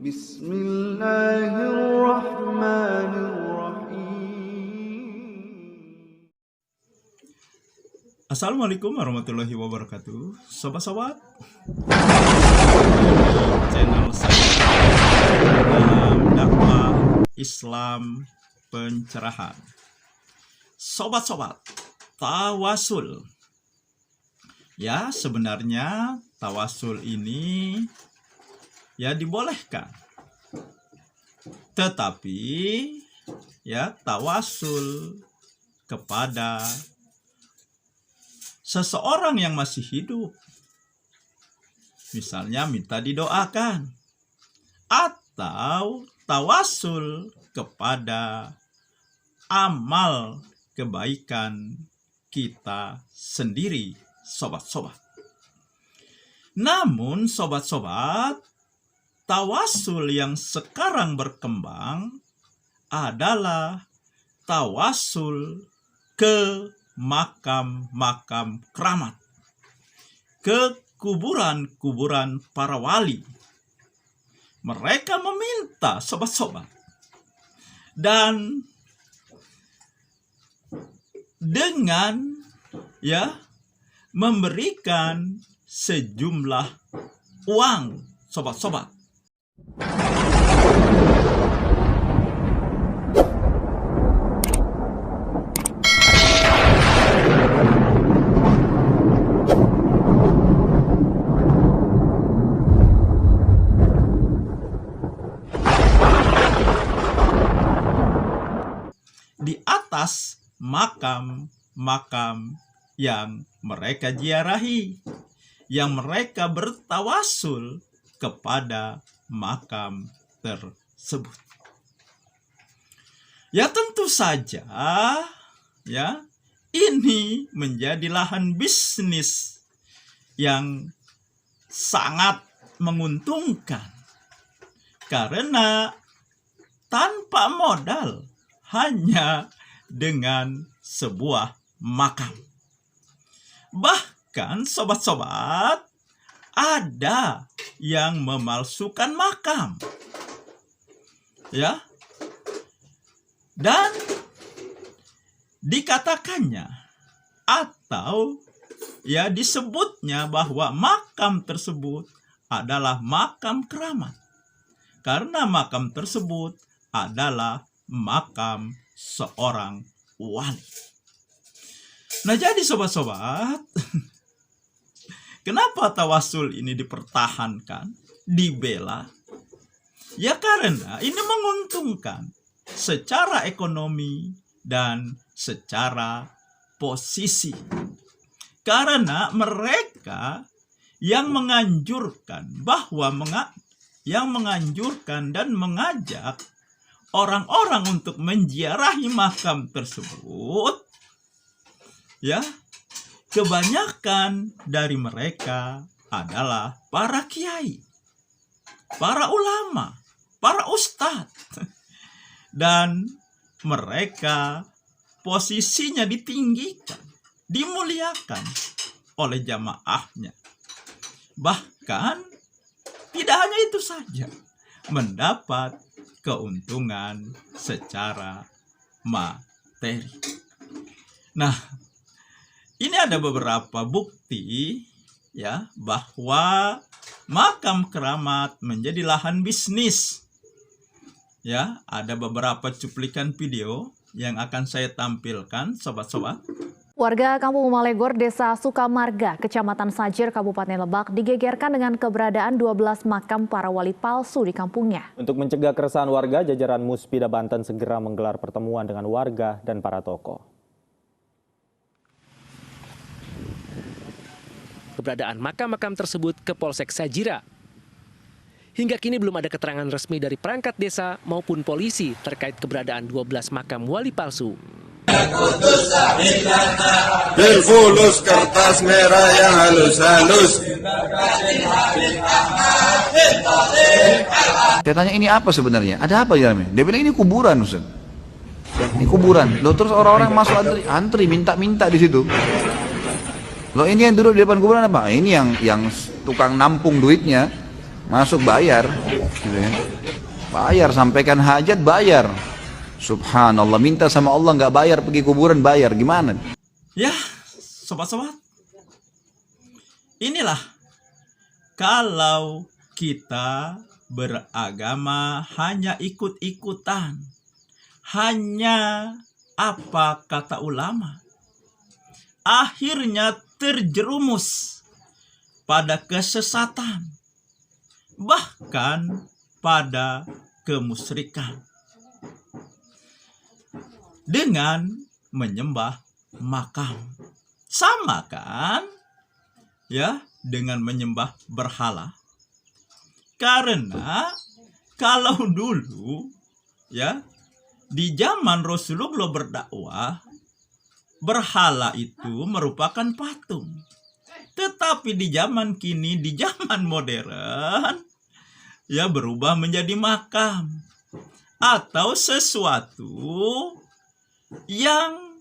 Bismillahirrahmanirrahim. Assalamualaikum warahmatullahi wabarakatuh, sobat-sobat channel saya dalam dakwah Islam pencerahan. Sobat-sobat, tawasul. Ya, sebenarnya tawasul ini ya dibolehkan. Tetapi ya tawasul kepada seseorang yang masih hidup, misalnya minta didoakan, atau tawasul kepada amal kebaikan kita sendiri, sobat-sobat. Namun sobat-sobat, tawasul yang sekarang berkembang adalah tawasul ke makam-makam keramat, ke kuburan-kuburan para wali. Mereka meminta, sobat-sobat, dan dengan ya memberikan sejumlah uang, sobat-sobat. Di atas makam-makam yang mereka ziarahi, yang mereka bertawasul kepada makam tersebut. Ya tentu saja ya ini menjadi lahan bisnis yang sangat menguntungkan, karena tanpa modal, hanya dengan sebuah makam. Bahkan sobat-sobat, ada yang memalsukan makam. Ya. Dan dikatakannya atau ya disebutnya bahwa makam tersebut adalah makam keramat. Karena makam tersebut adalah makam seorang wali. Nah, jadi sobat-sobat, kenapa tawasul ini dipertahankan, dibela? Ya karena ini menguntungkan secara ekonomi dan secara posisi. Karena mereka yang menganjurkan yang menganjurkan dan mengajak orang-orang untuk menziarahi makam tersebut, ya, kebanyakan dari mereka adalah para kiai, para ulama, para ustadz, dan mereka posisinya ditinggikan, dimuliakan oleh jamaahnya. Bahkan tidak hanya itu saja, mendapat keuntungan secara materi. Nah, ini ada beberapa bukti ya bahwa makam keramat menjadi lahan bisnis. Ya, ada beberapa cuplikan video yang akan saya tampilkan, sobat-sobat. Warga Kampung Malegor, Desa Sukamarga, Kecamatan Sajir, Kabupaten Lebak digegerkan dengan keberadaan 12 makam para wali palsu di kampungnya. Untuk mencegah keresahan warga, jajaran Muspida Banten segera menggelar pertemuan dengan warga dan para tokoh. Keberadaan makam-makam tersebut ke Polsek Sajira. Hingga kini belum ada keterangan resmi dari perangkat desa maupun polisi terkait keberadaan 12 makam wali palsu. Berfulus kertas merah yang halus-halus. Saya tanya, ini apa sebenarnya? Ada apa di dalamnya? Dia bilang ini kuburan, Ustaz. Ini kuburan. Loh, terus orang-orang masuk antri minta-minta di situ. Loh, ini yang duduk di depan kuburan apa? Ini yang tukang nampung duitnya. masuk bayar, gitu ya. Bayar, sampaikan hajat bayar. Subhanallah, minta sama Allah nggak bayar, pergi kuburan bayar, gimana? Ya, sobat-sobat, inilah kalau kita beragama hanya ikut-ikutan, hanya apa kata ulama, akhirnya terjerumus pada kesesatan, bahkan pada kemusyrikan dengan menyembah makam. Sama kan? Ya, dengan menyembah berhala. Karena kalau dulu ya, di zaman Rasulullah berdakwah, berhala itu merupakan patung. Tetapi di zaman kini, di zaman modern, ya berubah menjadi makam atau sesuatu yang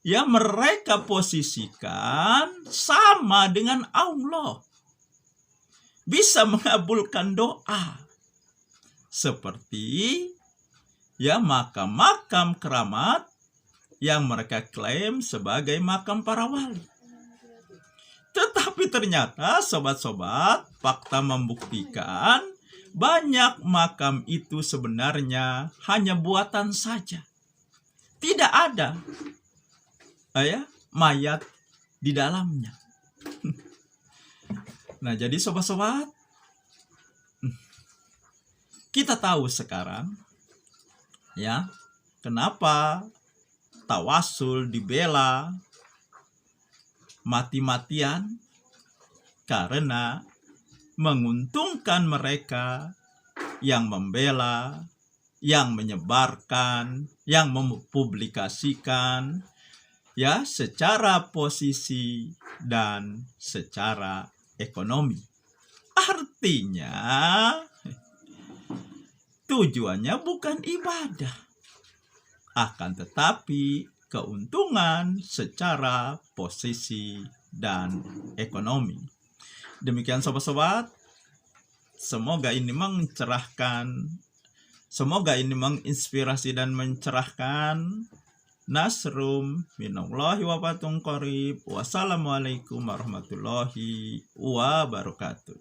ya mereka posisikan sama dengan Allah, bisa mengabulkan doa, seperti ya makam-makam keramat yang mereka klaim sebagai makam para wali. Tetapi ternyata sobat-sobat, fakta membuktikan banyak makam itu sebenarnya hanya buatan saja. Tidak ada mayat di dalamnya. Nah, jadi sobat-sobat, kita tahu sekarang ya, kenapa tawasul dibela mati-matian, karena menguntungkan mereka yang membela, yang menyebarkan, yang mempublikasikan ya secara posisi dan secara ekonomi. Artinya tujuannya bukan ibadah, akan tetapi keuntungan secara posisi dan ekonomi. Demikian sobat-sobat, semoga ini mencerahkan, semoga ini menginspirasi dan mencerahkan. Nasrum minallahi wa fatun qarib. Wassalamualaikum warahmatullahi wabarakatuh.